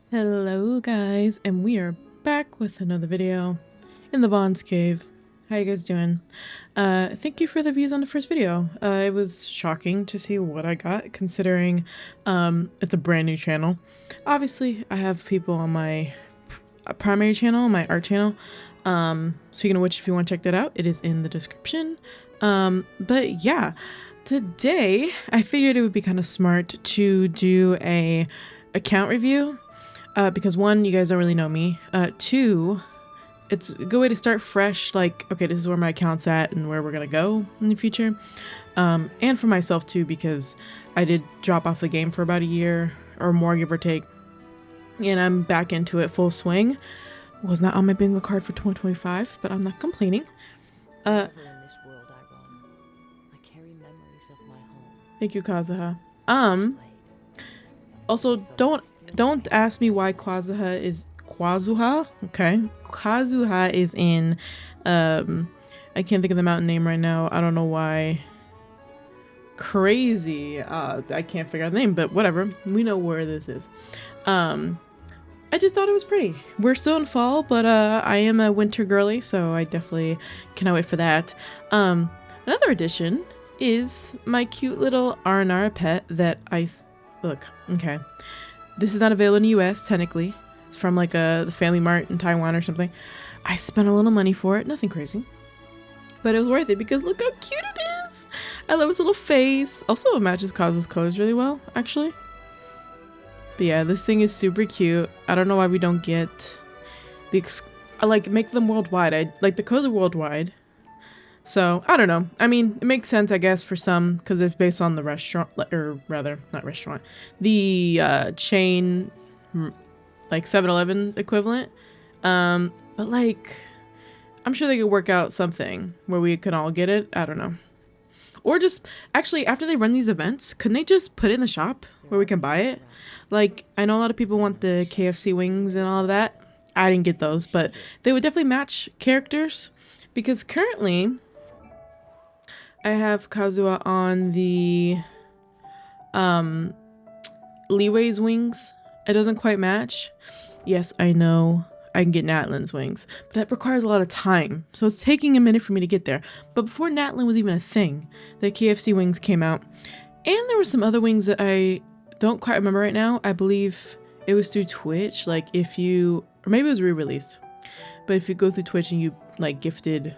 Hello guys, and we are back with another video in the Vaughn's Cave. How you guys doing? Thank you for the views on the first video. It was shocking to see what I got considering it's a brand new channel. Obviously, I have people on my primary channel, my art channel. Speaking of which, if you want to check that out, it is in the description. But yeah, today I figured it would be kind of smart to do a account review. Because one, you guys don't really know me. Two, it's a good way to start fresh, like, okay, this is where my account's at and where we're gonna go in the future. And for myself too, because I did drop off the game for about a year or more, give or take. And I'm back into it full swing. Was not on my bingo card for 2025, but I'm not complaining. In this world I roam, I carry memories of my home. Thank you, Kazuha. Also, don't ask me why Kazuha is Kazuha. Okay, Kazuha is in. I can't think of the mountain name right now. I don't know why. Crazy. I can't figure out the name, but whatever. We know where this is. I just thought it was pretty. We're still in fall, but I am a winter girly, so I definitely cannot wait for that. Another addition is my cute little Aranara pet that look, okay. This is not available in the US, technically. It's from like the Family Mart in Taiwan or something. I spent a little money for it, nothing crazy. But it was worth it because look how cute it is! I love his little face. Also, it matches Kazu's colors really well, actually. But yeah, this thing is super cute. I don't know why we don't get the I like make them worldwide. I like the colors are worldwide. So, I don't know. I mean, it makes sense, I guess, for some, because it's based on the restaurant, or rather, not restaurant, the chain, like 7-Eleven equivalent. But like, I'm sure they could work out something where we could all get it. I don't know. Or just, actually, after they run these events, couldn't they just put it in the shop where we can buy it? Like, I know a lot of people want the KFC wings and all of that. I didn't get those, but they would definitely match characters. Because currently, I have Kazuha on the Leeway's wings. It doesn't quite match. Yes, I know I can get Natlin's wings, but that requires a lot of time. So it's taking a minute for me to get there. But before Natlin was even a thing, the KFC wings came out. And there were some other wings that I don't quite remember right now. I believe it was through Twitch. Like if you, or maybe it was re-released. But if you go through Twitch and you like gifted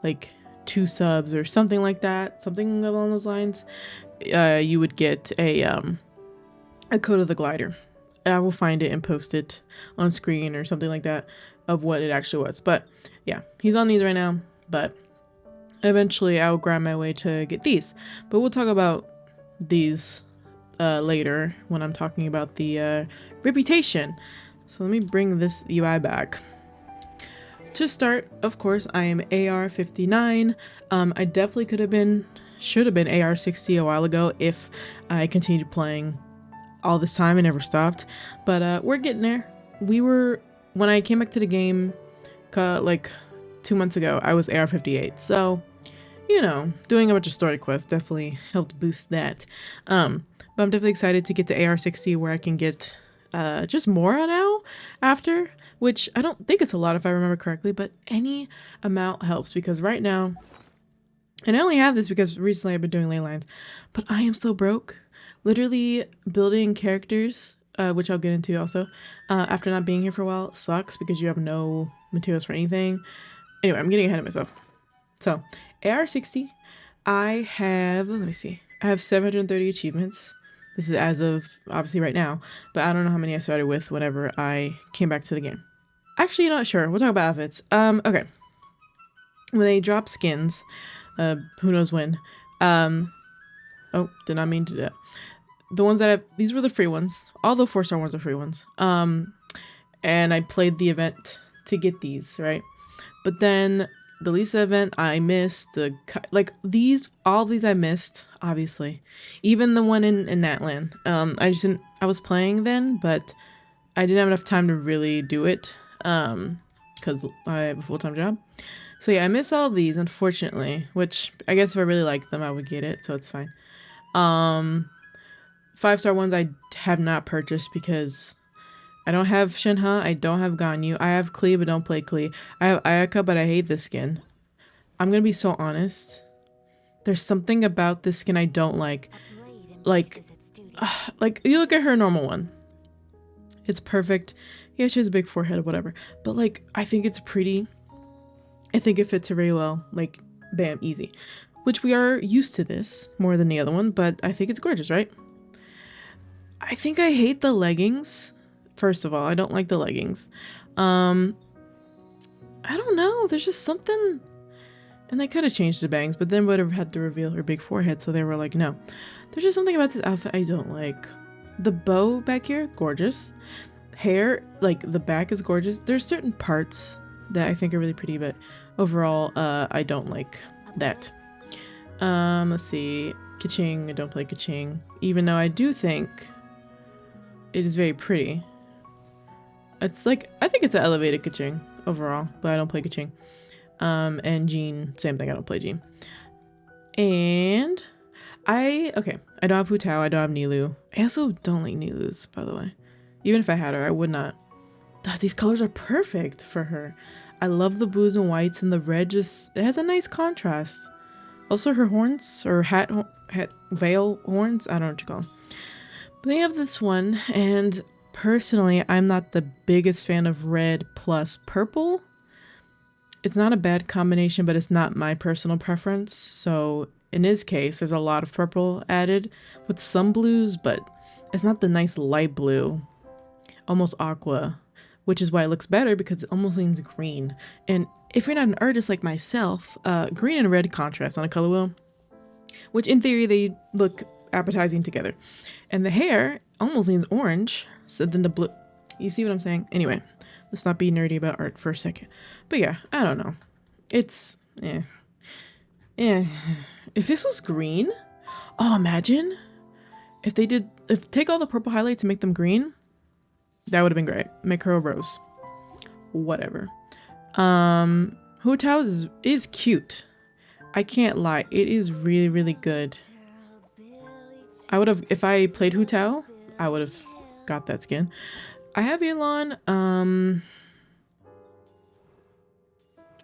like 2 subs or something like that, something along those lines, you would get a code of the glider. I will find it and post it on screen or something like that of what it actually was. But yeah, he's on these right now, but eventually I'll grind my way to get these. But we'll talk about these later when I'm talking about the reputation. So let me bring this UI back. To start, of course, I am AR59. I definitely should have been AR60 a while ago if I continued playing all this time and never stopped. But we're getting there. When I came back to the game like 2 months ago, I was AR58. So, you know, doing a bunch of story quests definitely helped boost that. But I'm definitely excited to get to AR60 where I can get just more now after. Which I don't think it's a lot if I remember correctly, but any amount helps because right now, and I only have this because recently I've been doing ley lines, but I am so broke. Literally building characters, which I'll get into also, after not being here for a while sucks because you have no materials for anything. Anyway, I'm getting ahead of myself. So, AR60, I have 730 achievements. This is as of, obviously, right now, but I don't know how many I started with whenever I came back to the game. Actually, you're not sure. We'll talk about outfits. Okay. When they drop skins, who knows when. Oh, did not mean to do that. The ones that these were the free ones. All the 4-star ones are free ones. And I played the event to get these, right? But then the Lisa event, I missed all of these I missed, obviously. Even the one in Natlan. I was playing then, but I didn't have enough time to really do it. Because I have a full-time job. So yeah, I missed all of these, unfortunately, which I guess if I really liked them, I would get it, so it's fine. 5-star ones I have not purchased because I don't have Shinha. I don't have Ganyu. I have Klee, but don't play Klee. I have Ayaka, but I hate this skin. I'm gonna be so honest. There's something about this skin I don't like. Like you look at her normal one. It's perfect. Yeah, she has a big forehead or whatever. But like, I think it's pretty. I think it fits her very well. Like, bam, easy. Which we are used to this more than the other one, but I think it's gorgeous, right? I think I hate the leggings. First of all, I don't like the leggings. I don't know. There's just something. And they could have changed the bangs, but then would have had to reveal her big forehead, so they were like, no. There's just something about this outfit I don't like. The bow back here, gorgeous. Hair, like the back is gorgeous. There's certain parts that I think are really pretty, but overall, I don't like that. Let's see. Kaching, I don't play Kaching. Even though I do think it is very pretty. It's like, I think it's an elevated Kaching overall, but I don't play Kaching. And Jean, same thing, I don't play Jean. And I don't have Hu Tao, I don't have Nilou. I also don't like Nilou's, by the way. Even if I had her, I would not. These colors are perfect for her. I love the blues and whites, and the red just, it has a nice contrast. Also her horns, or hat veil horns, I don't know what you call them. But they have this one, and personally, I'm not the biggest fan of red plus purple. It's not a bad combination, but it's not my personal preference. So in his case, there's a lot of purple added with some blues, but it's not the nice light blue, almost aqua, which is why it looks better because it almost leans green. And if you're not an artist like myself, green and red contrast on a color wheel, which in theory they look appetizing together. And the hair almost leans orange, so then the blue, you see what I'm saying? Anyway, let's not be nerdy about art for a second. But yeah, I don't know. It's, If this was green, oh, imagine if they did, take all the purple highlights and make them green. That would have been great. Make her a rose. Whatever. Hu Tao is cute. I can't lie. It is really, really good. I would have, if I played Hu Tao, I would have got that skin. I have Yelan.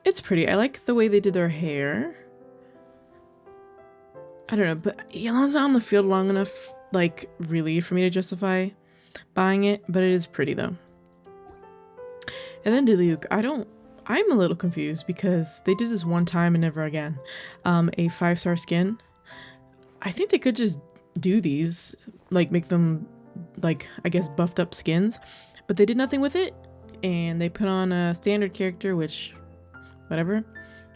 It's pretty. I like the way they did their hair. I don't know, but Yelan's not on the field long enough, like, really, for me to justify buying it, but it is pretty, though. And then Diluc, I'm a little confused because they did this one time and never again. A 5-star skin. I think they could just do these, like, make them, like, I guess buffed up skins, but they did nothing with it, and they put on a standard character, which, whatever.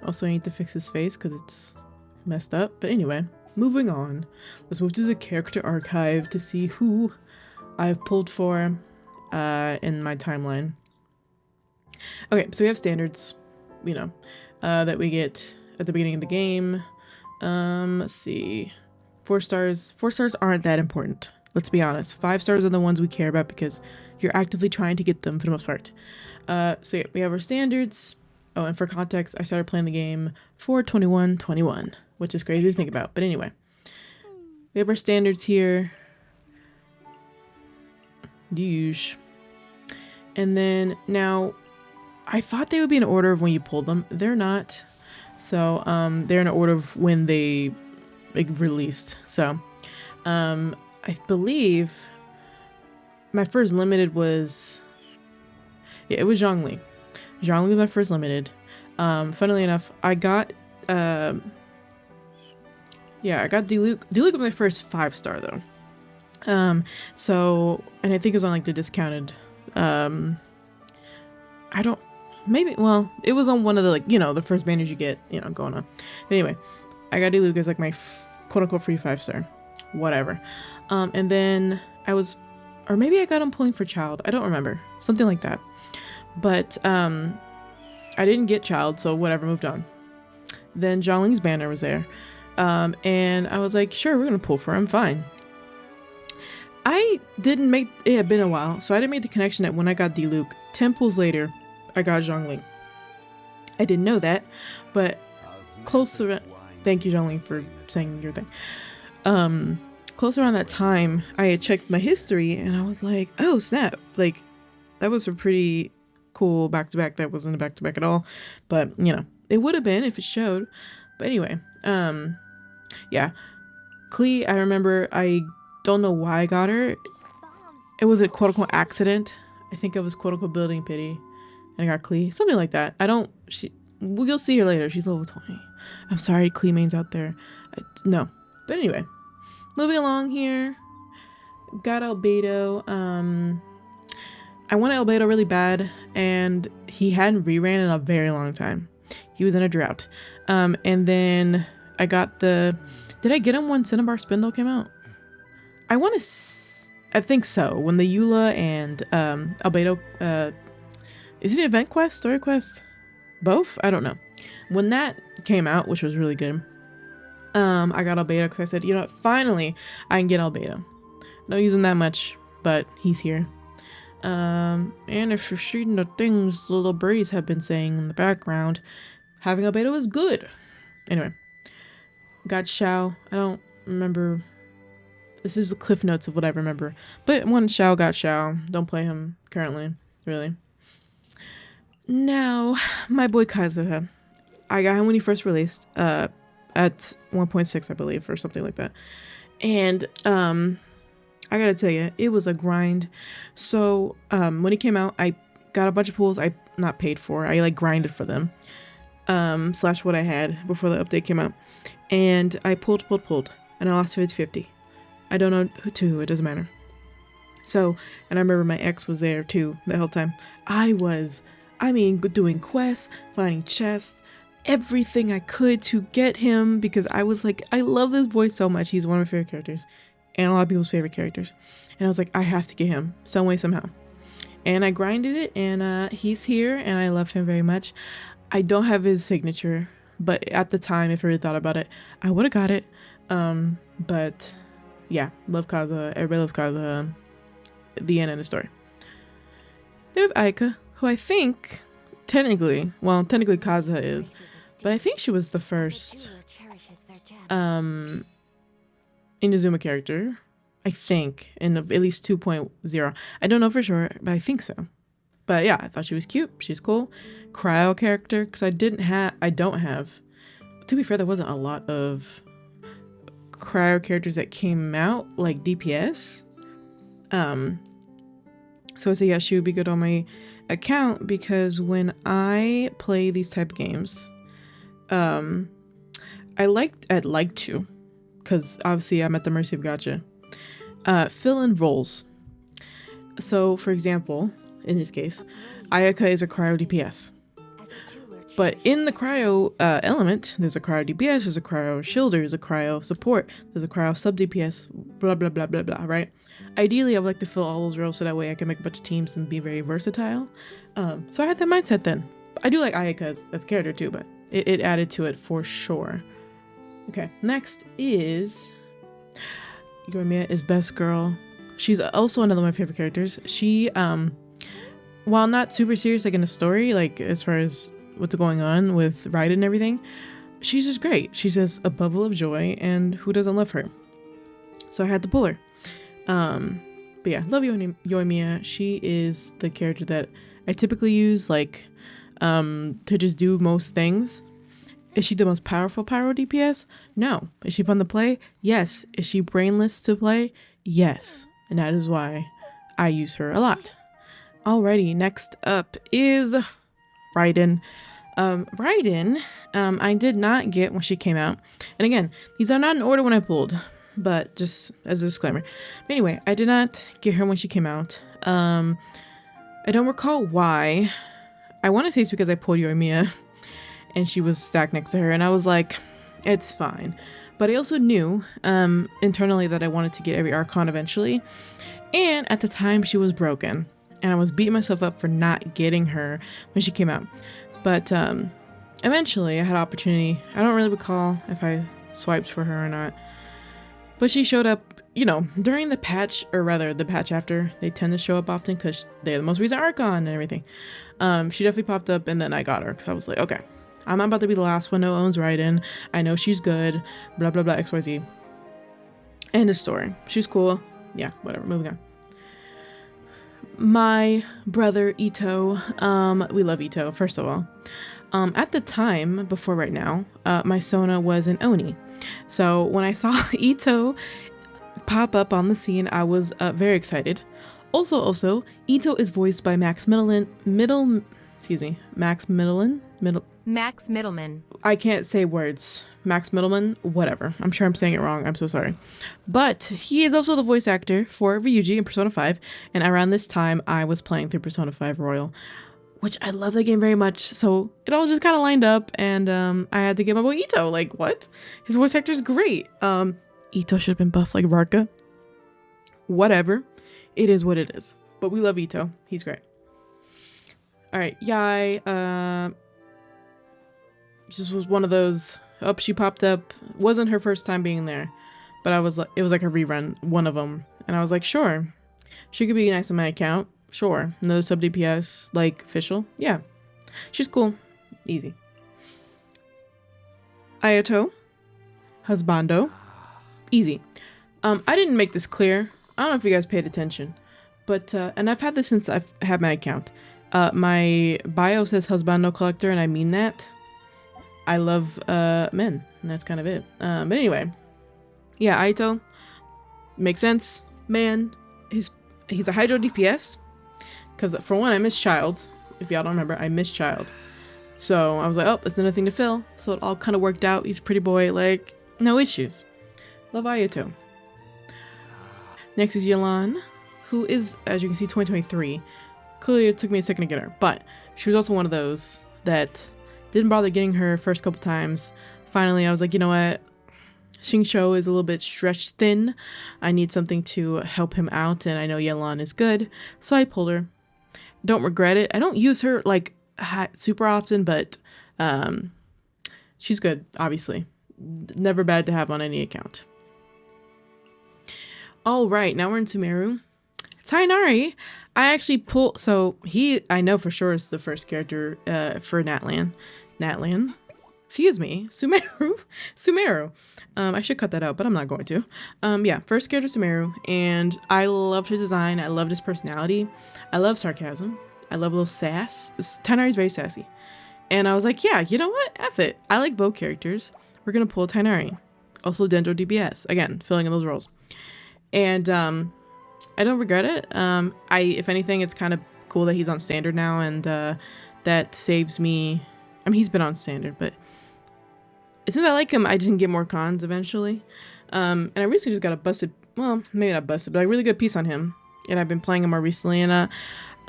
Also, I need to fix his face because it's messed up, but anyway, moving on. Let's move to the character archive to see who I've pulled for in my timeline. Okay, so we have standards, you know, that we get at the beginning of the game. Let's see. 4 stars. 4 stars aren't that important. Let's be honest. 5 stars are the ones we care about because you're actively trying to get them for the most part. So yeah, we have our standards. Oh, and for context, I started playing the game for 21/21, which is crazy to think about. But anyway, we have our standards here. Huge. And then now, I thought they would be in order of when you pulled them. They're not. So they're in order of when they released. So I believe my first limited was, yeah, it was Zhongli. Zhongli was my first limited. Funnily enough, I got I got Diluc. Diluc was my first 5-star though. So, and I think it was on like the discounted, well, it was on one of the, like, you know, the first banners you get, you know, going on. But anyway, I got Diluc as like my quote unquote free 5-star, whatever. And then or maybe I got him pulling for Child. I don't remember, something like that. But, I didn't get Child, so whatever, moved on. Then Zhongling's banner was there. And I was like, sure, we're gonna pull for him, fine. It had been a while, so I didn't make the connection that when I got Diluc, 10 pulls later, I got Zhongling. I didn't know that, but close around, thank you Zhongling for saying your thing. Close around that time, I had checked my history and I was like, oh snap, like, That was a pretty cool back-to-back. That wasn't a back-to-back at all, but you know, it would have been if it showed. But anyway, yeah, Klee, I remember, I don't know why I got her. It was a quote-unquote accident. I think it was quote-unquote building pity, and I got Klee, something like that. I don't, well, you'll see her later. She's level 20. I'm sorry, Klee mains out there. No, but anyway, moving along here. Got Albedo. I wanted Albedo really bad, and he hadn't reran in a very long time. He was in a drought. And then I got the... Did I get him when Cinnabar Spindle came out? I think so. When the Eula and Albedo... is it event quest? Story quest? Both? I don't know. When that came out, which was really good, I got Albedo because I said, you know what? Finally, I can get Albedo. Don't use him that much, but he's here. And if you're shooting the things the little birdies have been saying in the background, having Albedo is good. Anyway, got Xiao. I don't remember. This is the cliff notes of what I remember. But when Xiao got Xiao, don't play him currently, really. Now, my boy Kazuha. I got him when he first released, at 1.6, I believe, or something like that. And, I gotta tell you, it was a grind. So, when he came out, I got a bunch of pools I not paid for. I like grinded for them. Slash what I had before the update came out. And I pulled, and I lost 50-50. I don't know who, it doesn't matter. So, and I remember my ex was there too the whole time. I mean, doing quests, finding chests, everything I could to get him because I was like, I love this boy so much. He's one of my favorite characters. And a lot of people's favorite characters. And I was like, I have to get him some way, somehow. And I grinded it, and he's here, and I love him very much. I don't have his signature, but at the time, if I really thought about it, I would have got it. But yeah, love Kazuha. Everybody loves Kazuha. The end of the story. Then we have Aika, who I think, technically Kazuha is, but I think she was the first, Inazuma character, I think, in at least 2.0. I don't know for sure, but I think so. But yeah, I thought she was cute. She's cool. Cryo character, because I don't have, to be fair, there wasn't a lot of cryo characters that came out, like DPS. So I say, yeah, she would be good on my account, because when I play these type of games, I'd like to, because obviously I'm at the mercy of gacha, fill in roles. So, for example, in this case, Ayaka is a cryo DPS. But in the cryo element, there's a cryo DPS, there's a cryo shielder, there's a cryo support, there's a cryo sub DPS, blah, blah, blah, blah, blah, right? Ideally, I would like to fill all those roles so that way I can make a bunch of teams and be very versatile. So I had that mindset then. I do like Ayaka as a character too, but it added to it for sure. Okay, next is Yoimiya is best girl. She's also another of my favorite characters. She, while not super serious like in the story, like as far as what's going on with Raiden and everything, she's just great. She's just a bubble of joy, and who doesn't love her? So I had to pull her. But yeah, love Yoimiya. She is the character that I typically use, like, to just do most things. Is she the most powerful pyro DPS? No. Is she fun to play? Yes. Is she brainless to play? Yes. And that is why I use her a lot. Alrighty, next up is Raiden. Raiden, I did not get when she came out. And again, these are not in order when I pulled, but just as a disclaimer. But anyway, I did not get her when she came out. I don't recall why. I want to say it's because I pulled Yoimiya and she was stacked next to her, and I was like, it's fine. But I also knew internally that I wanted to get every Archon eventually. And at the time, she was broken. And I was beating myself up for not getting her when she came out. But eventually, I had an opportunity. I don't really recall if I swiped for her or not. But she showed up, you know, during the patch, or rather the patch after. They tend to show up often because they're the most recent Archon and everything. She definitely popped up, and then I got her. Because I was like, okay, I'm not about to be the last one who owns Raiden. I know she's good. Blah, blah, blah, XYZ. End of story. She's cool. Yeah, whatever. Moving on. My brother Ito, we love Ito, first of all. At the time, before right now, my Sona was an Oni. So when I saw Ito pop up on the scene, I was very excited. Also, Ito is voiced by Max Middleman. I can't say words. Max Middleman, whatever. I'm sure I'm saying it wrong. I'm so sorry. But he is also the voice actor for Ryuji in Persona 5. And around this time, I was playing through Persona 5 Royal, which I love the game very much. So it all just kind of lined up, and I had to get my boy Ito. Like, what? His voice actor is great. Ito should have been buffed like Varka. Whatever. It is what it is. But we love Ito. He's great. All right, Yai. Just was one of those. Oh, she popped up. Wasn't her first time being there, but it was like a rerun, one of them, and I was like, sure, she could be nice on my account. Sure, another sub DPS like official. Yeah, she's cool, easy. Ayato, husbando, easy. I didn't make this clear. I don't know if you guys paid attention, but and I've had this since I've had my account. My bio says husbando collector, and I mean that. I love men, and that's kind of it. But anyway, yeah, Aito makes sense. Man, he's a hydro DPS, because for one, I missed Child. If y'all don't remember, I missed Child. So I was like, oh, it's another thing to fill. So it all kind of worked out. He's a pretty boy, like, no issues. Love Ayato. Next is Yelan, who is, as you can see, 2023. Clearly, it took me a second to get her, but she was also one of those that didn't bother getting her first couple times. Finally, I was like, you know what? Xingqiu is a little bit stretched thin. I need something to help him out, and I know Yelan is good, so I pulled her. Don't regret it. I don't use her like super often, but she's good, obviously. Never bad to have on any account. All right, now we're in Sumeru. Tainari, I actually pulled, so I know for sure is the first character for Natlan. Excuse me, Sumeru. I should cut that out, but I'm not going to. Yeah, first character Sumeru, and I loved his design. I loved his personality. I love sarcasm. I love a little sass. Tainari's very sassy. And I was like, yeah, you know what? F it. I like both characters. We're going to pull Tainari. Also Dendro DPS. Again, filling in those roles. And I don't regret it. If anything, it's kind of cool that he's on standard now, and that saves me. I mean, he's been on standard, but since I like him, I didn't get more cons eventually. And I recently just got a busted, well, maybe not busted, but a really good piece on him. And I've been playing him more recently. And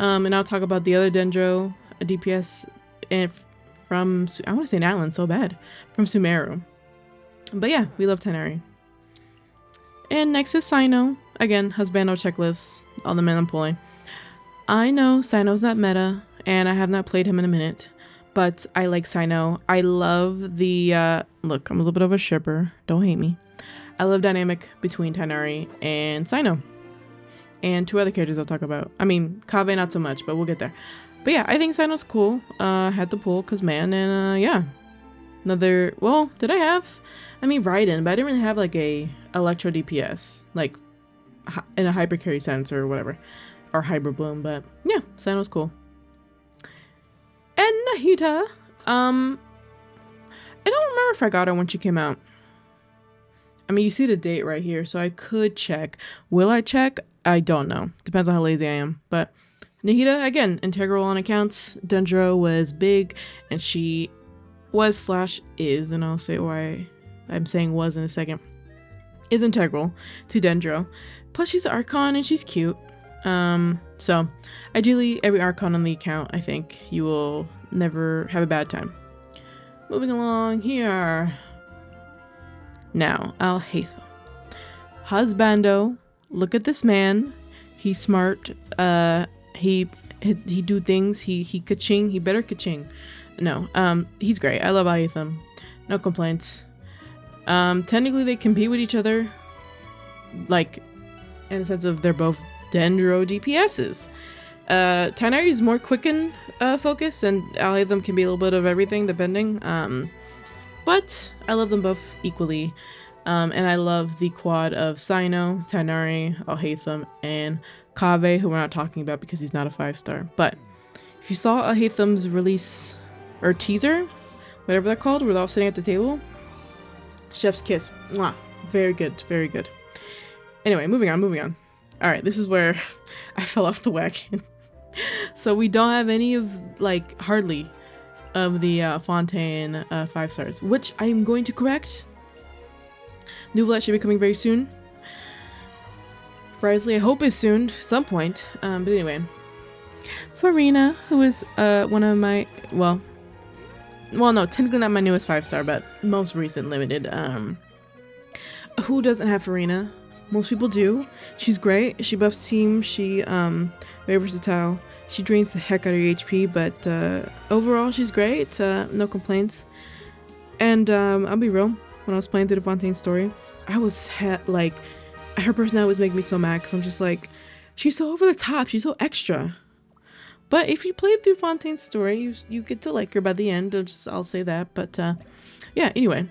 I'll talk about the other Dendro DPS and from, I want to say Natlan so bad, from Sumeru. But yeah, we love Tainari. And next is Sino. Again, husbando checklist, all the men I'm pulling. I know Sino's not meta, and I have not played him in a minute, but I like Sino. I love the, look, I'm a little bit of a shipper, don't hate me. I love dynamic between Tainari and Sino. And two other characters I'll talk about. I mean, Kaveh not so much, but we'll get there. But yeah, I think Sino's cool. Had to pull, cause man, and yeah. Another, well, did I have? I mean, Raiden, but I didn't really have like a Electro DPS, like in a hyper carry sense or whatever, or hybrid bloom. But yeah, Sino's cool. And Nahida, I don't remember if I got her when she came out. I mean, you see the date right here, so I could check. Will I check? I don't know. Depends on how lazy I am. But Nahida, again, integral on accounts. Dendro was big, and she was / is, and I'll say why I'm saying was in a second, is integral to Dendro. Plus she's an Archon and she's cute. So ideally every Archon on the account, I think you will never have a bad time. Moving along here. Now, Al-Haytham. Husbando, look at this man. He's smart. He do things. He ka-ching. He better ka-ching. No, he's great. I love Al-Haytham. No complaints. Technically they compete with each other, like in the sense of they're both Dendro DPSs. Tainari is more quicken focus, and Al-Haytham can be a little bit of everything depending. But I love them both equally. And I love the quad of Sino, Tainari, Al-Haytham, and Kaveh, who we're not talking about because he's not a 5-star. But if you saw Haytham's release or teaser, whatever they're called, where they're all sitting at the table, chef's kiss. Mwah. Very good, very good. Anyway, moving on. All right, this is where I fell off the wagon. So we don't have any of, like, hardly of the Fontaine 5 stars, which I'm going to correct. Nouvellette should be coming very soon. Frisley, I hope is soon, some point. But anyway, Farina, who is one of my, well, no, technically not my newest 5-star, but most recent limited. Who doesn't have Farina? Most people do. She's great. She buffs team. She very versatile. She drains the heck out of your HP, but overall she's great. No complaints. And I'll be real. When I was playing through the Fontaine story, I was like, her personality was making me so mad because I'm just like, she's so over the top. She's so extra. But if you play through Fontaine's story, you get to like her by the end. I'll say that. But yeah. Anyway.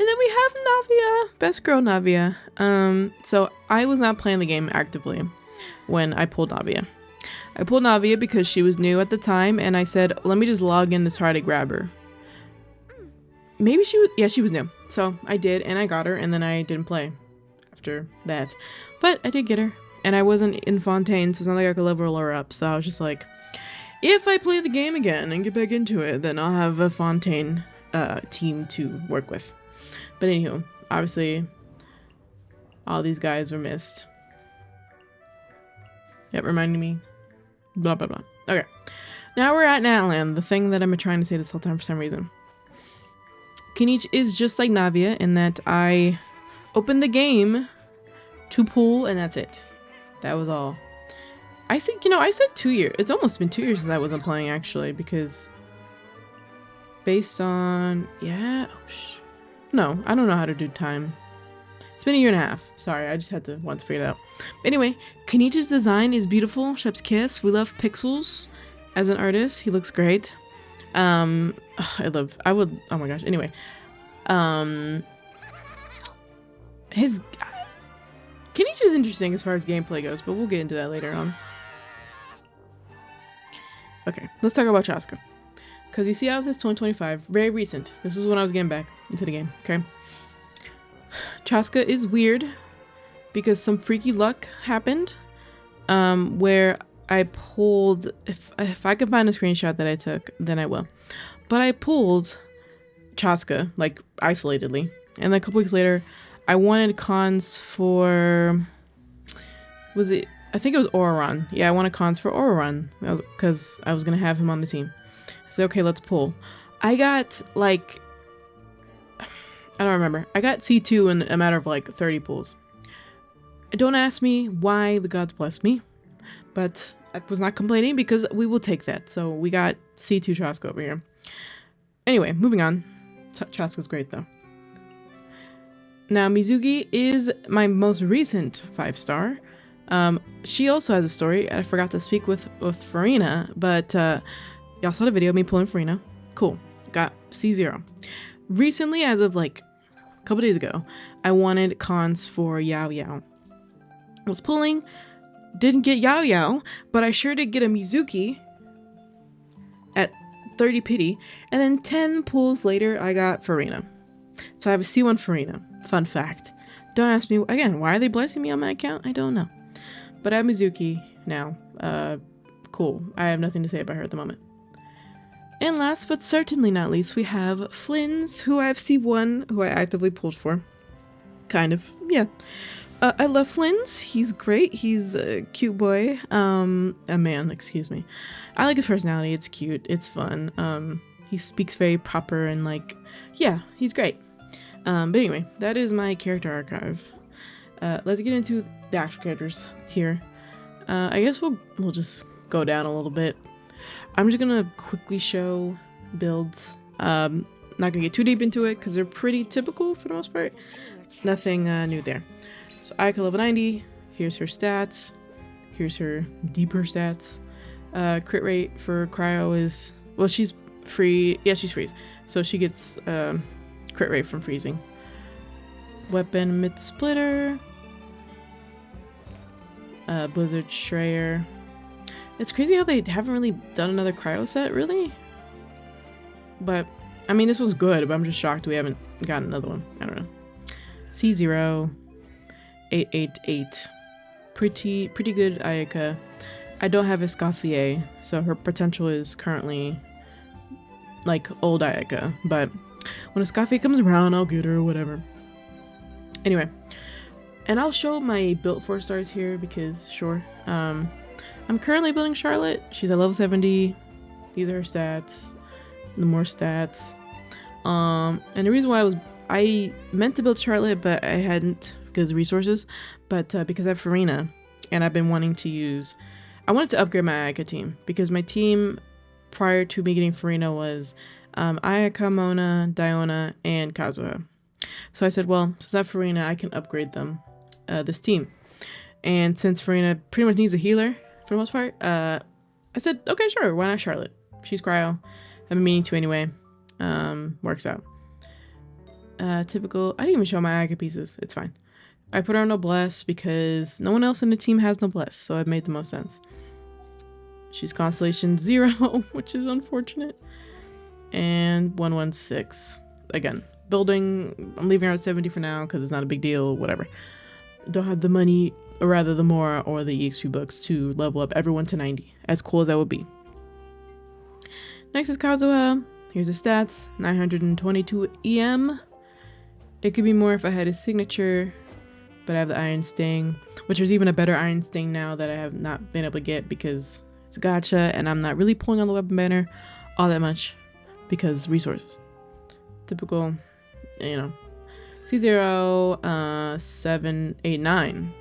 And then we have Navia, best girl Navia. So I was not playing the game actively when I pulled Navia. I pulled Navia because she was new at the time, and I said, let me just log in to try to grab her. Maybe she was, yeah, she was new. So I did, and I got her, and then I didn't play after that. But I did get her, and I wasn't in Fontaine, so it's not like I could level her up. So I was just like, if I play the game again and get back into it, then I'll have a Fontaine team to work with. But anywho, obviously, all these guys were missed. Yep, reminding me. Blah, blah, blah. Okay. Now we're at Natland, the thing that I've been trying to say this whole time for some reason. Kinich is just like Navia in that I opened the game to pull, and that's it. That was all. I think, I said 2 years. It's almost been 2 years since I wasn't playing, actually, because based on, yeah, no, I don't know how to do time. It's been 1.5 years. Sorry, I just had to once figure it out. Anyway, Kenichi's design is beautiful. Chef's kiss. We love Pixels as an artist. He looks great. Oh my gosh. Anyway, his Kenichi is interesting as far as gameplay goes, but we'll get into that later on. Okay, let's talk about Chaska. Because you see how this 2025, very recent. This is when I was getting back into the game, okay? Chaska is weird because some freaky luck happened where I pulled, if I can find a screenshot that I took, then I will. But I pulled Chaska, like, isolatedly. And then a couple weeks later, I wanted cons for, I think it was Auron. Yeah, I wanted cons for Auron because I was going to have him on the team. So, okay, let's pull. I got, like, I don't remember. I got C2 in a matter of, like, 30 pulls. Don't ask me why the gods blessed me, but I was not complaining because we will take that. So, we got C2 Chaska over here. Anyway, moving on. Chaska's great, though. Now, Mizuki is my most recent 5-star. She also has a story. I forgot to speak with Farina, but y'all saw the video of me pulling Farina. Cool. Got C0. Recently, as of like a couple days ago, I wanted cons for Yao Yao. I was pulling, didn't get Yao Yao, but I sure did get a Mizuki at 30 pity, and then 10 pulls later, I got Farina. So I have a C1 Farina. Fun fact. Don't ask me, again, why are they blessing me on my account? I don't know. But I have Mizuki now. Cool. I have nothing to say about her at the moment. And last but certainly not least, we have Flynn's, who I have C1, who I actively pulled for. Kind of, yeah. I love Flynn's. He's great. He's a cute boy. A man, excuse me. I like his personality. It's cute. It's fun. He speaks very proper and like, yeah, he's great. But anyway, that is my character archive. Let's get into the actual characters here. I guess we'll just go down a little bit. I'm just gonna quickly show builds. Not gonna get too deep into it because they're pretty typical for the most part. Nothing new there. So Aika level 90. Here's her stats. Here's her deeper stats. Crit rate for Cryo is, well, she's free. Yeah, she's freeze. So she gets crit rate from freezing. Weapon mid splitter. Blizzard Schreier. It's crazy how they haven't really done another cryo set, really. But, I mean, this was good, but I'm just shocked we haven't gotten another one. I don't know. C0, 888. Pretty good Ayaka. I don't have Escoffier, so her potential is currently like old Ayaka. But when Escoffier comes around, I'll get her, whatever. Anyway, and I'll show my built 4 stars here because, sure. I'm currently building Charlotte. She's at level 70. These are her stats. The more stats. And the reason why I meant to build Charlotte, but I hadn't because of resources. But because I have Farina, and I've been wanting to use. I wanted to upgrade my Ayaka team because my team prior to me getting Farina was Ayaka, Mona, Diona, and Kazuha. So I said, well, since I have Farina, I can upgrade them, this team. And since Farina pretty much needs a healer for the most part, I said, okay, sure, why not Charlotte? She's cryo. I've been meaning to anyway. Works out. Typical. I didn't even show my Ayaka pieces. It's fine. I put her on Noblesse because no one else in the team has Noblesse, so it made the most sense. She's Constellation 0, which is unfortunate. And 116. Again, building, I'm leaving her at 70 for now because it's not a big deal, whatever. Don't have the money, or rather the Mora or the EXP books to level up everyone to 90, as cool as that would be. Next is Kazuha. Here's his stats, 922 EM. It could be more if I had his signature, but I have the Iron Sting, which there's even a better Iron Sting now that I have not been able to get because it's a gacha and I'm not really pulling on the weapon banner all that much because resources. Typical, you know. C0, 789.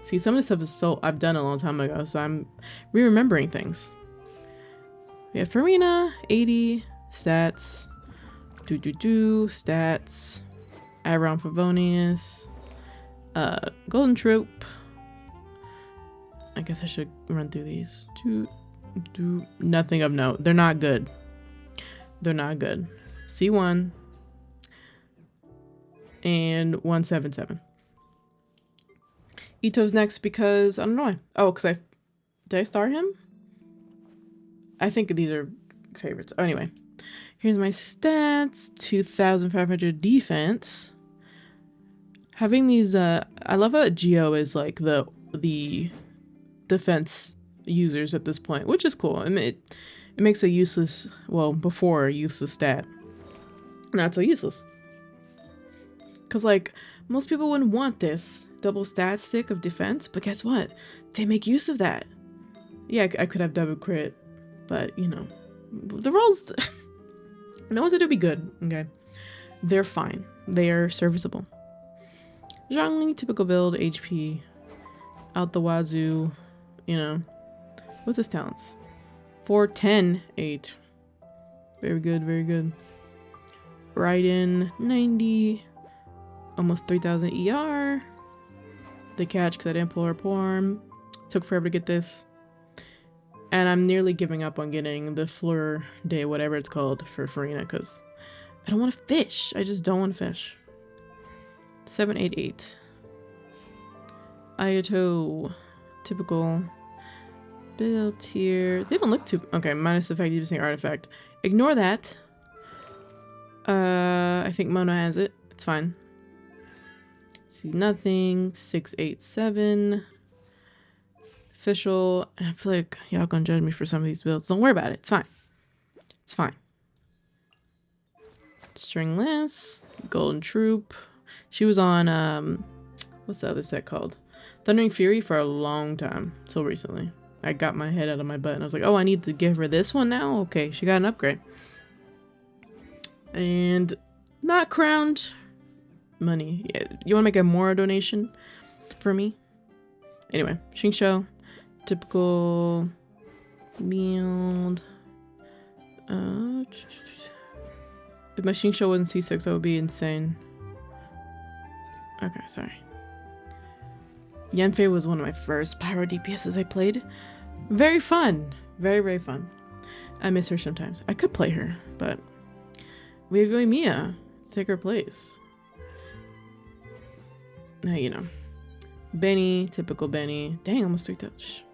See, some of this stuff is I've done a long time ago, so I'm re-remembering things. We have Farina, 80, stats, stats, Iron Favonius, Golden Troop. I guess I should run through these. Nothing of note. They're not good. They're not good. C1 and 177. Ito's next because I don't know why. Oh, because did I star him? I think these are favorites. Oh, anyway, here's my stats. 2,500 defense. Having these, I love how Geo is like the defense users at this point, which is cool. I mean, it makes a useless, well, before a useless stat not so useless. Because, like, most people wouldn't want this double stat stick of defense, but guess what? They make use of that. Yeah, I could have double crit, but, you know, the rolls, no one said it'd be good, okay? They're fine. They are serviceable. Zhongli, typical build, HP, out the wazoo, you know. What's his talents? 410, 8. Very good, very good. Raiden, 90. Almost 3,000 ER. The catch because I didn't pull her porn. Took forever to get this. And I'm nearly giving up on getting the Fleur Day, whatever it's called, for Farina because I don't want to fish. I just don't want to fish. 788. Ayato. Typical. Built here. They don't look too... Okay, minus the fact using artifact. Ignore that. I think Mona has it. It's fine. See nothing. 687. Official. And I feel like y'all gonna judge me for some of these builds. Don't worry about it. It's fine. It's fine. Stringless. Golden Troop. She was on, what's the other set called? Thundering Fury for a long time. Till recently. I got my head out of my butt and I was like, oh, I need to give her this one now? Okay, she got an upgrade. And not crowned. Money. Yeah, you want to make a more donation for me? Anyway, Shingsho. Typical build. If my Shingsho wasn't C6, that would be insane. Okay, sorry. Yanfei was one of my first pyro DPSs I played. Very fun. Very, very fun. I miss her sometimes. I could play her, but we have Yoimiya. Let's take her place. Now, you know. Benny, typical Benny. Dang, almost 3,000.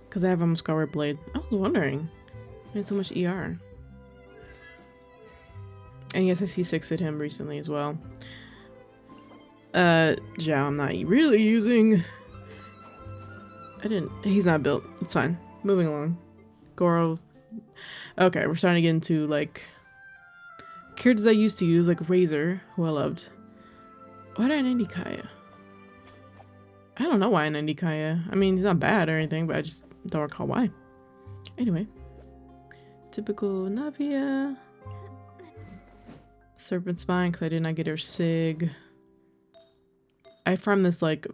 Because I have almost Scarlet Blade. I was wondering. I had so much ER. And yes, I C6'd him recently as well. Zhao, I'm not really using. He's not built. It's fine. Moving along. Goro. Okay, we're starting to get into like characters I used to use, like Razor, who I loved. Why did I 90 Kaya? I don't know why I 90 Kaya. I mean, he's not bad or anything, but I just don't recall why. Anyway. Typical Navia. Serpent Spine, because I did not get her Sig. I farmed this like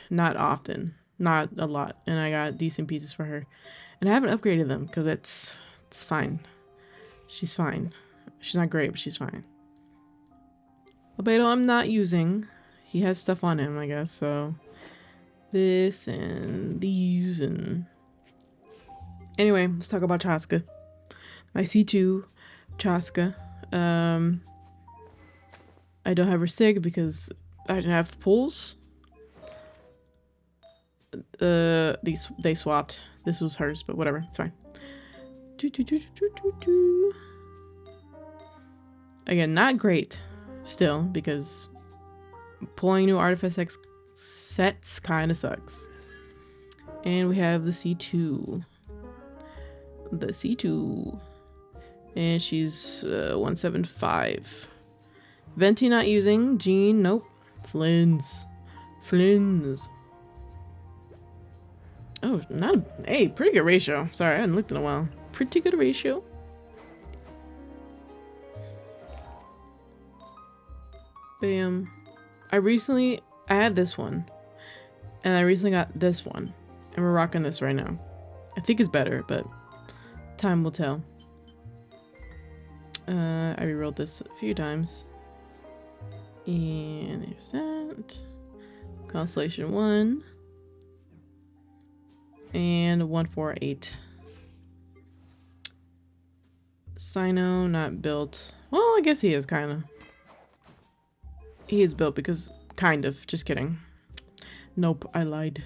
not often. Not a lot. And I got decent pieces for her. And I haven't upgraded them because it's fine. She's fine. She's not great, but she's fine. Albedo I'm not using. He has stuff on him, I guess, so this and these and anyway, let's talk about Chaska. My C2 Chaska. I don't have her Sig because I didn't have pulls. They swapped. This was hers, but whatever, it's fine. Again, not great still because pulling new Artifact sets kind of sucks. And we have the C2. The C2. And she's 175. Venti not using. Jean, nope. Flynn's. Oh, not a, hey, pretty good ratio. Sorry, I hadn't looked in a while. Pretty good ratio. Bam. I had this one. And I recently got this one. And we're rocking this right now. I think it's better, but time will tell. I rerolled this a few times. And there's that. Constellation 1. And 148. Sino, not built. Well, I guess he is kind of. He is built because kind of. Just kidding. Nope, I lied.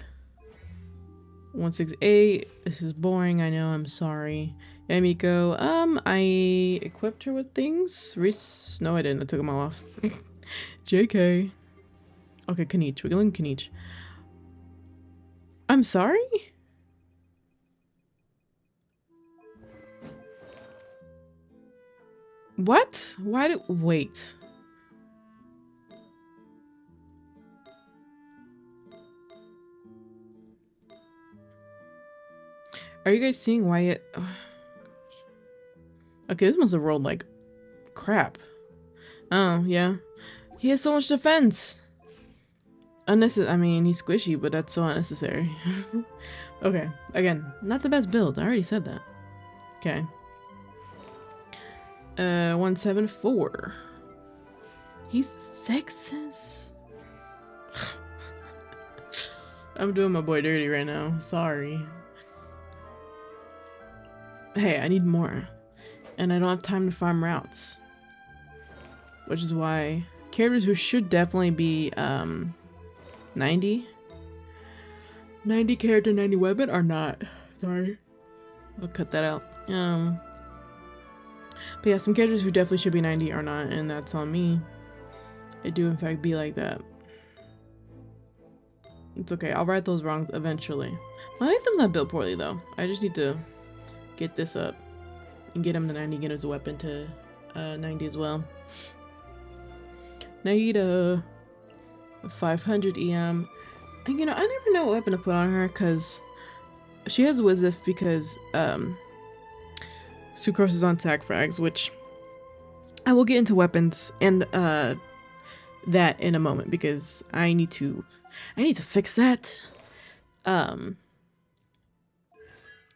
168. This is boring. I know. I'm sorry. Yamiko. I equipped her with things. Reese. No, I didn't. I took them all off. JK. Okay, Kanich. We're going Kanich. I'm sorry? What? Why did... Wait. Are you guys seeing why it... Oh, okay, this must have rolled like crap. Oh, yeah. He has so much defense. Unnecessary. I mean, he's squishy, but that's so unnecessary. Okay, again, not the best build. I already said that. Okay. 174. He's sexist. I'm doing my boy dirty right now. Sorry. Hey, I need more. And I don't have time to farm routes. Which is why characters who should definitely be 90. 90 character, 90 weapon are not. Sorry. I'll cut that out. But yeah, some characters who definitely should be 90 are not, and that's on me. It do in fact be like that. It's okay, I'll right those wrongs eventually. My item's not built poorly though. I just need to get this up and get him to 90, get his weapon to 90 as well. Naida, 500 EM. And you know, I never know what weapon to put on her because she has Wizif because Sucrose is on tag frags, which I will get into weapons and that in a moment because I need to fix that.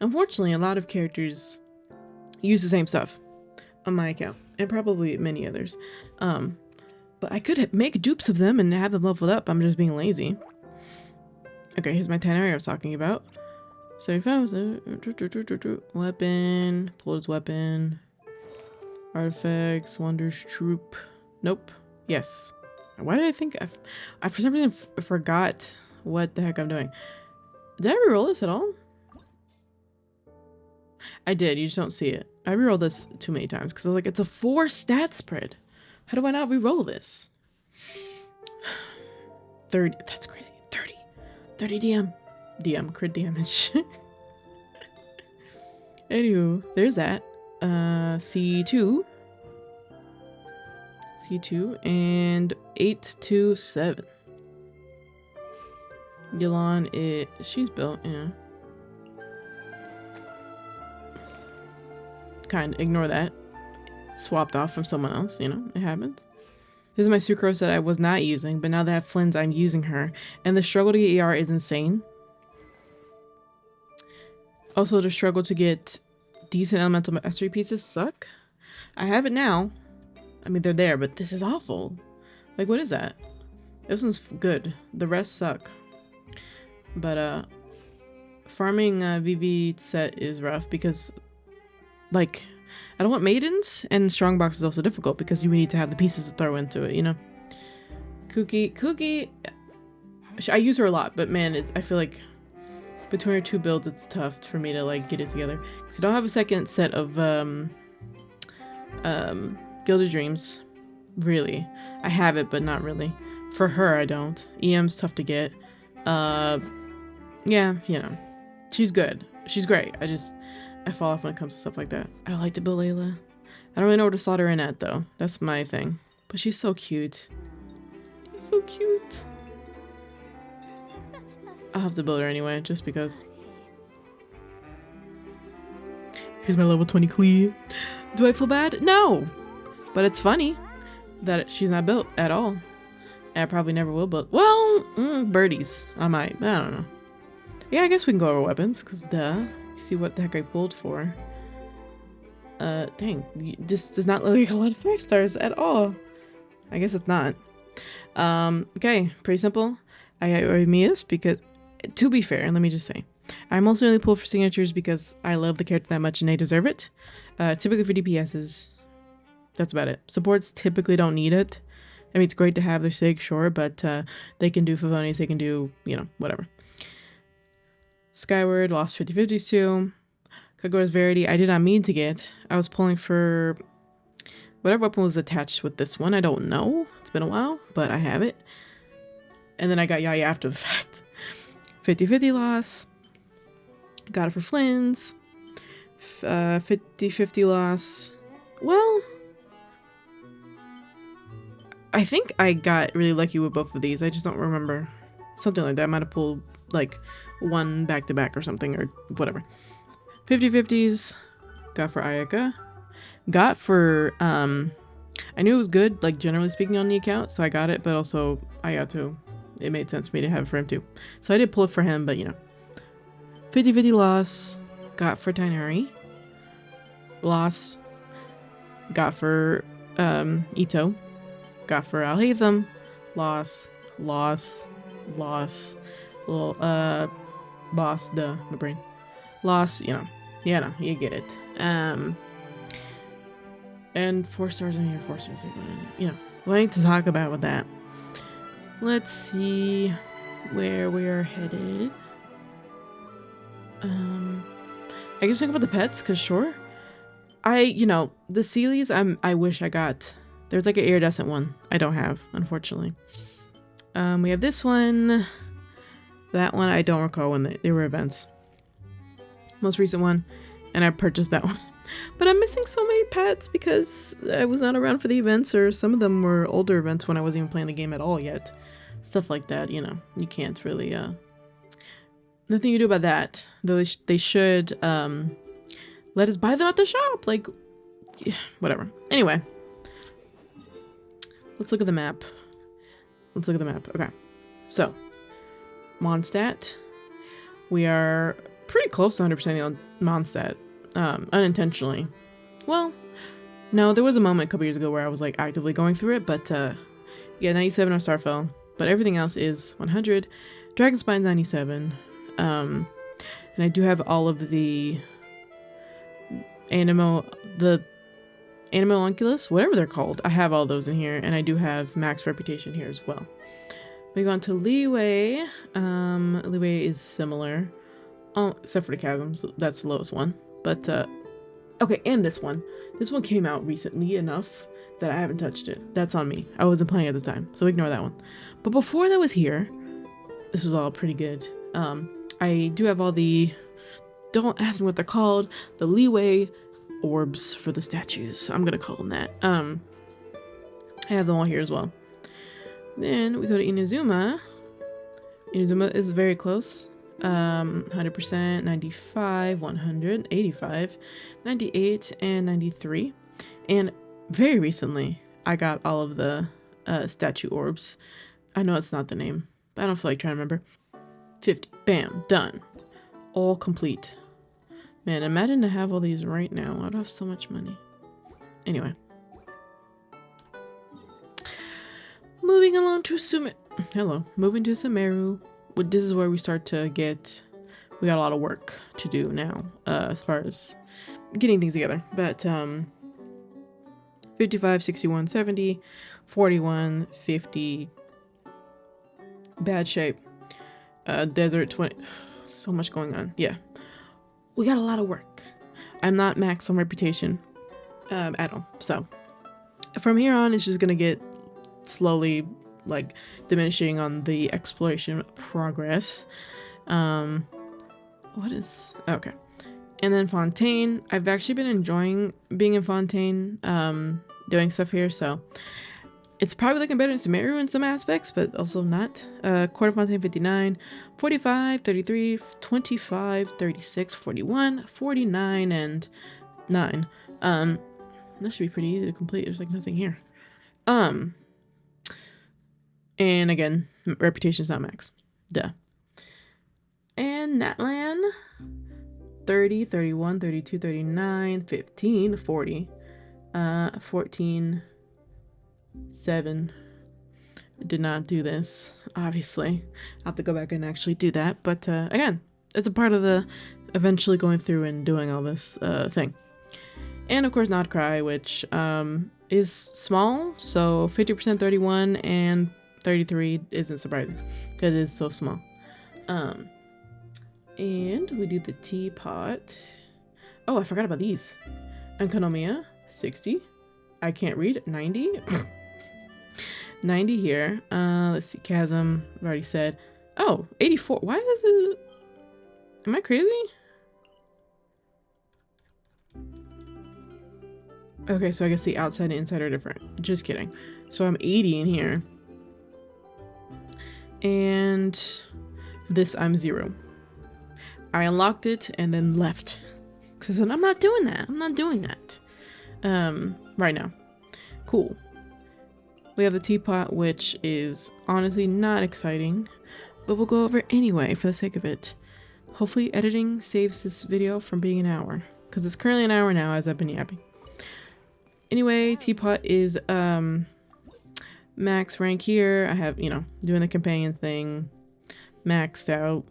Unfortunately, a lot of characters use the same stuff on my account and probably many others. But I could make dupes of them and have them leveled up. I'm just being lazy. Okay, here's my 10 area I was talking about. 75 weapon, pull his weapon, artifacts, wonders, troop. Nope. Yes. Why did I think I for some reason forgot what the heck I'm doing. Did I reroll this at all? I did. You just don't see it. I rerolled this too many times because I was like, it's a 4 stat spread. How do I not reroll this? 30. That's crazy. 30. 30 DM. DM. Crit damage. Anywho, there's that. C2. C2 and 827. Yulon, she's built, yeah. Kind of ignore that. Swapped off from someone else, you know, it happens. This is my sucrose that I was not using, but now that I have Flynn's, I'm using her. And the struggle to get ER is insane. Also, the struggle to get decent elemental mastery pieces suck. I have it now. I mean, they're there, but this is awful. Like, what is that? This one's good. The rest suck. But, farming VV set is rough because, like, I don't want maidens, and strongbox is also difficult because you need to have the pieces to throw into it, you know? Cookie, I use her a lot, but man, I feel like between her 2 builds, it's tough for me to, like, get it together. Because I don't have a second set of, Gilded Dreams, really. I have it, but not really. For her, I don't. EM's tough to get. Yeah, you know. She's good. She's great. I fall off when it comes to stuff like that. I would like to build Layla. I don't really know where to slot her in at, though. That's my thing. But she's so cute. She's so cute. I'll have to build her anyway, just because. Here's my level 20 Clee. Do I feel bad? No! But it's funny that she's not built at all. And I probably never will build. Well, birdies. I might. I don't know. Yeah, I guess we can go over weapons, because duh. See what the heck I pulled for. Dang. This does not look like a lot of 5 stars at all. I guess it's not. Okay. Pretty simple. I got Mia's because, to be fair, let me just say, I mostly only pull for signatures because I love the character that much and they deserve it. Typically for DPSs, that's about it. Supports typically don't need it. I mean, it's great to have their sig, sure, but they can do Favoni's, they can do, you know, whatever. Skyward, lost 50/50s too. Kagura's Verity, I did not mean to get. I was pulling for whatever weapon was attached with this one. I don't know. It's been a while, but I have it. And then I got Yaya after the fact. 50/50 loss. Got it for Flynn's. 50/50 loss. Well, I think I got really lucky with both of these. I just don't remember. Something like that. I might have pulled like one back to back or something or whatever. 50/50s. Got for Ayaka. Got for I knew it was good, like generally speaking on the account, so I got it, but also I got to. It made sense for me to have it for him too. So I did pull it for him, but you know. 50/50 loss. Got for Tainari. Loss. Got for Ito. Got for Alhaitham. Loss. Loss. Loss. Well, loss, duh, my brain. Loss, you know. Yeah, no, you get it. And 4 stars in here, 4 stars in here. You know, what I need to talk about with that. Let's see where we are headed. I guess think about the pets, cause sure. You know, the Sealies, I wish I got. There's like an iridescent one. I don't have, unfortunately. We have this one. That one, I don't recall when they were events. Most recent one, and I purchased that one. But I'm missing so many pets because I was not around for the events, or some of them were older events when I wasn't even playing the game at all yet. Stuff like that, you know, you can't really, nothing you do about that. Though they should, let us buy them at the shop, like, whatever. Anyway, let's look at the map. Let's look at the map. Okay, so Mondstadt, we are pretty close to 100% on Mondstadt, unintentionally. Well, no, there was a moment a couple years ago where I was like actively going through it, but yeah, 97 on Starfell, but everything else is 100. Dragonspine's 97, and I do have all of the Animalunculus, whatever they're called. I have all those in here, and I do have max reputation here as well. We go on to Leeway. Leeway is similar, except for the chasms. That's the lowest one. But okay, and this one. This one came out recently enough that I haven't touched it. That's on me. I wasn't playing at the time, so ignore that one. But before that was here, this was all pretty good. I do have all the, don't ask me what they're called, the Leeway orbs for the statues. I'm gonna call them that. I have them all here as well. Then we go to Inazuma. Inazuma is very close. 100%, 95, 100, 85, 98, and 93. And very recently, I got all of the statue orbs. I know it's not the name, but I don't feel like trying to remember. 50. Bam. Done. All complete. Man, imagine to have all these right now. I'd have so much money. Anyway. Moving along to Moving to Sumeru. This is where we start to get... We got a lot of work to do now, as far as getting things together. But, 55, 61, 70, 41, 50. Bad shape. Desert 20. So much going on. Yeah. We got a lot of work. I'm not max on reputation at all. So from here on, it's just going to get slowly like diminishing on the exploration progress. What is... Okay. And then Fontaine. I've actually been enjoying being in Fontaine, doing stuff here. So it's probably looking better in Sumeru in some aspects, but also not. Court of Fontaine 59, 45, 33, 25, 36, 41, 49, and 9. That should be pretty easy to complete. There's like nothing here. And again, reputation's not max. Duh. And Natlan, 30, 31, 32, 39, 15, 40, 14, 7. Did not do this, obviously. I'll have to go back and actually do that. But again, it's a part of the eventually going through and doing all this thing. And of course, Not Cry, which is small. So 50% 31 and 33 isn't surprising because it is so small. And we do the teapot. Oh, I forgot about these. Enconomia, 60. I can't read, 90. 90 here. Let's see, Chasm, I've already said. Oh, 84. Why is it... Am I crazy? Okay, so I guess the outside and inside are different. Just kidding. So I'm 80 in here. And this I'm 0. I unlocked it and then left. Because I'm not doing that. I'm not doing that. Right now. Cool. We have the teapot, which is honestly not exciting, but we'll go over it anyway for the sake of it. Hopefully editing saves this video from being an hour, because it's currently an hour now as I've been yapping. Anyway, teapot is max rank here. I have, doing the companion thing, maxed out.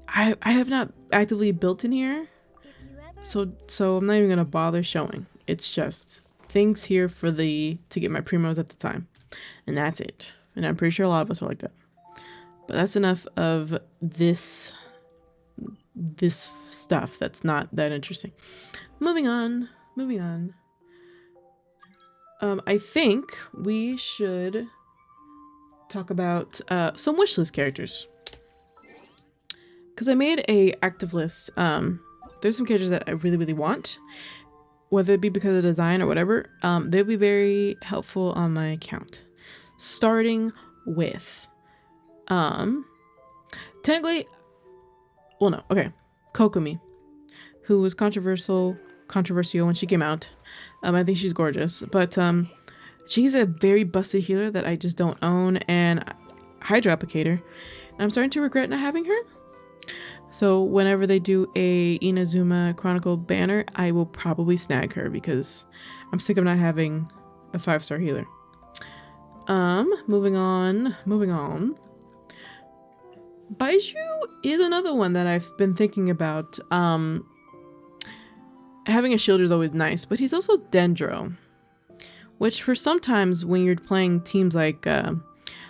I have not actively built in here, so I'm not even gonna bother showing. It's just things here for to get my primos at the time, and that's it. And I'm pretty sure a lot of us are like that. But that's enough of this stuff that's not that interesting. Moving on. I think we should talk about some wishlist characters. Because I made a active list. There's some characters that I really, really want. Whether it be because of design or whatever, they'll be very helpful on my account. Starting with, technically, well, no, okay, Kokomi, who was controversial when she came out. I think she's gorgeous, but she's a very busted healer that I just don't own, and Hydra Applicator, and I'm starting to regret not having her. So whenever they do a Inazuma Chronicle banner, I will probably snag her because I'm sick of not having a 5-star healer. Moving on. Baiju is another one that I've been thinking about. having a shielder is always nice, but he's also Dendro, which for sometimes when you're playing teams like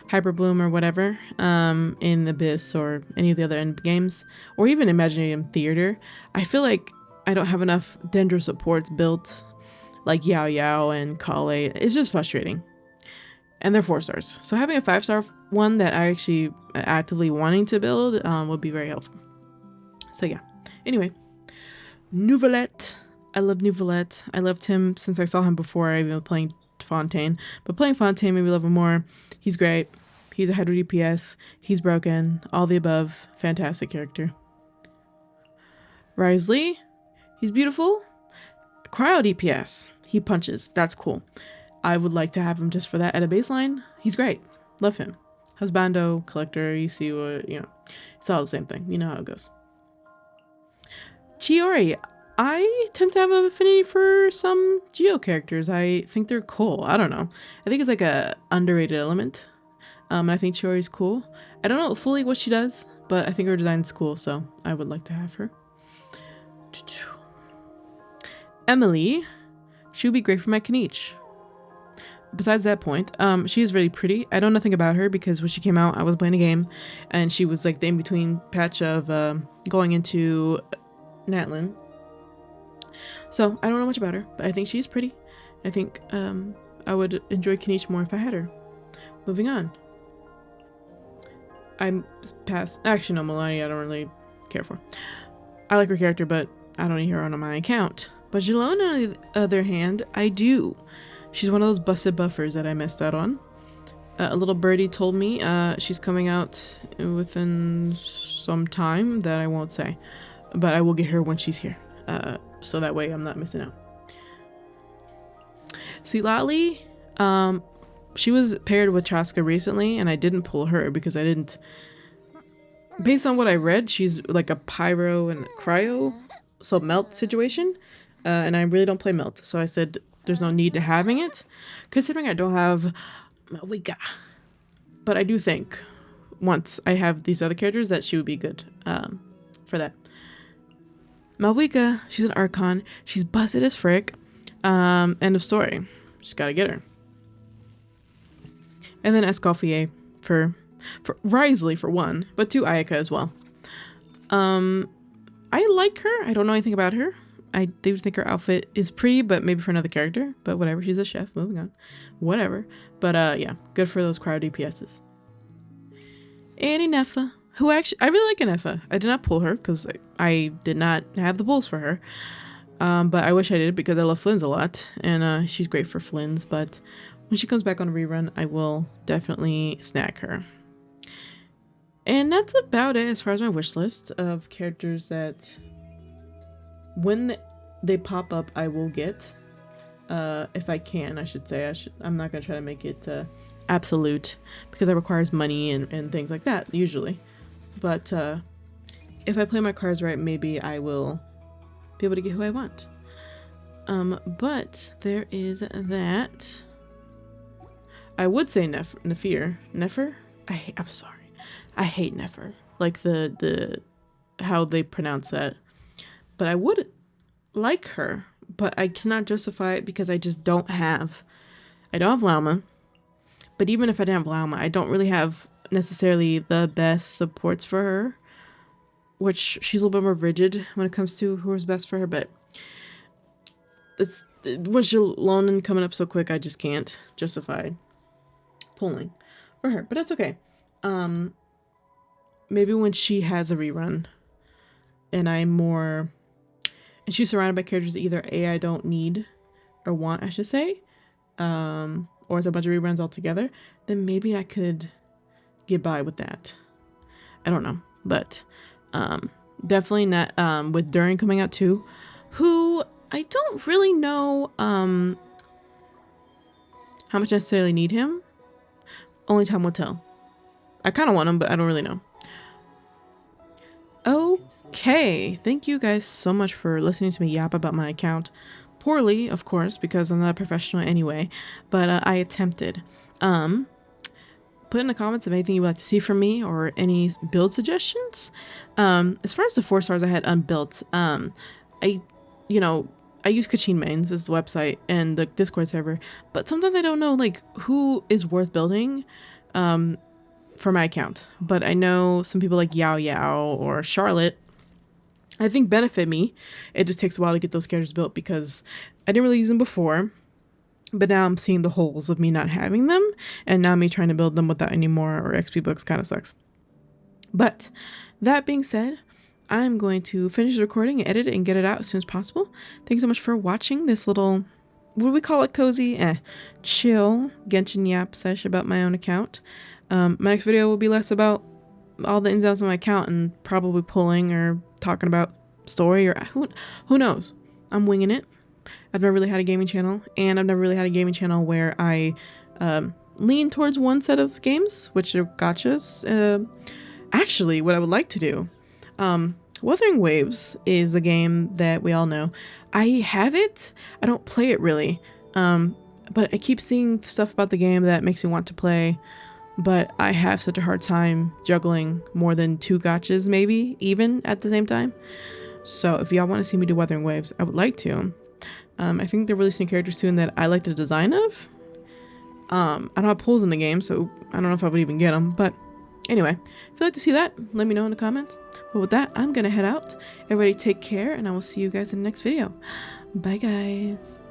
Hyper Bloom or whatever, in Abyss or any of the other end games, or even Imaginarium Theater, I feel like I don't have enough Dendro supports built, like Yao Yao and Kale. It's just frustrating. And they're 4 stars. So having a 5-star one that I actually actively wanting to build would be very helpful. So yeah. Anyway, Nouvelette. I love Nouvelette. I loved him since I saw him before I even was playing Fontaine. But playing Fontaine made me love him more. He's great. He's a Hydro DPS. He's broken. All the above. Fantastic character. Risley. He's beautiful. Cryo DPS. He punches. That's cool. I would like to have him just for that at a baseline. He's great. Love him. Husbando, Collector, you see what, you know. It's all the same thing. You know how it goes. Chiori. I tend to have an affinity for some Geo characters. I think they're cool. I don't know. I think it's like a underrated element. I think Chiori's cool. I don't know fully what she does, but I think her design's cool, so I would like to have her. Emily. She would be great for my Kniche. Besides that point, she is really pretty. I know nothing about her because when she came out, I was playing a game, and she was like the in-between patch of going into Natlin. So I don't know much about her, but I think she's pretty. I think I would enjoy Kniche more if I had her. Moving on. I'm past. Actually, no, Melania. I don't really care for. I like her character, but I don't need her on my account. But Jelona, on the other hand, I do. She's one of those busted buffers that I missed out on. A little birdie told me she's coming out within some time that I won't say. But I will get her when she's here. So that way I'm not missing out. Silali, she was paired with Chaska recently, and I didn't pull her because I didn't... Based on what I read, she's like a pyro and cryo, so melt situation. And I really don't play melt. So I said... There's no need to having it, considering I don't have Malwika. But I do think once I have these other characters that she would be good for that. Malwika, she's an Archon. She's busted as frick. End of story. Just gotta get her. And then Escoffier for Risley for one, but 2 Ayaka as well. I like her. I don't know anything about her. I do think her outfit is pretty, but maybe for another character. But whatever, she's a chef. Moving on. Whatever. But yeah, good for those cryo DPSs. Annie Nefa, who actually, I really like Nefa. I did not pull her because I did not have the pulls for her. But I wish I did because I love Flynn's a lot. And she's great for Flynn's. But when she comes back on a rerun, I will definitely snag her. And that's about it as far as my wish list of characters that... When they pop up, I will get, if I can, I should say. I'm not going to try to make it absolute because it requires money and things like that, usually. But if I play my cards right, maybe I will be able to get who I want. But there is that. I would say Nefer. I'm sorry. I hate Nefer. Like the how they pronounce that. But I would like her, but I cannot justify it because I just don't have... I don't have Lauma. But even if I didn't have Lauma, I don't really have necessarily the best supports for her. Which, she's a little bit more rigid when it comes to who's best for her, but... It's, when she's alone and coming up so quick, I just can't justify pulling for her. But that's okay. Maybe when she has a rerun, and I'm more... And she's surrounded by characters that either A, I don't need or want, I should say, or it's a bunch of reruns altogether, then maybe I could get by with that. I don't know, but definitely not with Durin coming out too, who I don't really know how much I necessarily need him. Only time will tell. I kind of want him, but I don't really know. Okay, thank you guys so much for listening to me yap about my account. Poorly, of course, because I'm not a professional anyway, but I attempted. Put in the comments of anything you would like to see from me or any build suggestions. As far as the 4 stars I had unbuilt, I use Kachin Mains as the website and the Discord server, but sometimes I don't know like who is worth building for my account. But I know some people like Yao Yao or Charlotte, I think benefit me. It just takes a while to get those characters built because I didn't really use them before, but now I'm seeing the holes of me not having them, and now me trying to build them without any more or XP books kind of sucks. But that being said, I'm going to finish the recording and edit it and get it out as soon as possible. Thanks so much for watching this little, what do we call it, cozy? Chill Genshin Yap sesh about my own account. My next video will be less about all the ins and outs of my account and probably pulling or talking about story or who knows. I'm winging it. I've never really had a gaming channel, and I've never really had a gaming channel where I lean towards one set of games, which are gachas. Actually, what I would like to do, Wuthering Waves is a game that we all know. I have it. I don't play it really, but I keep seeing stuff about the game that makes me want to play. But I have such a hard time juggling more than 2 gachas, maybe even at the same time. So if y'all want to see me do Wuthering Waves, I would like to. I think they're releasing characters soon that I like the design of. I don't have pulls in the game, so I don't know if I would even get them. But anyway, if you'd like to see that, let me know in the comments. But with that, I'm gonna head out. Everybody take care, and I will see you guys in the next video. Bye, guys.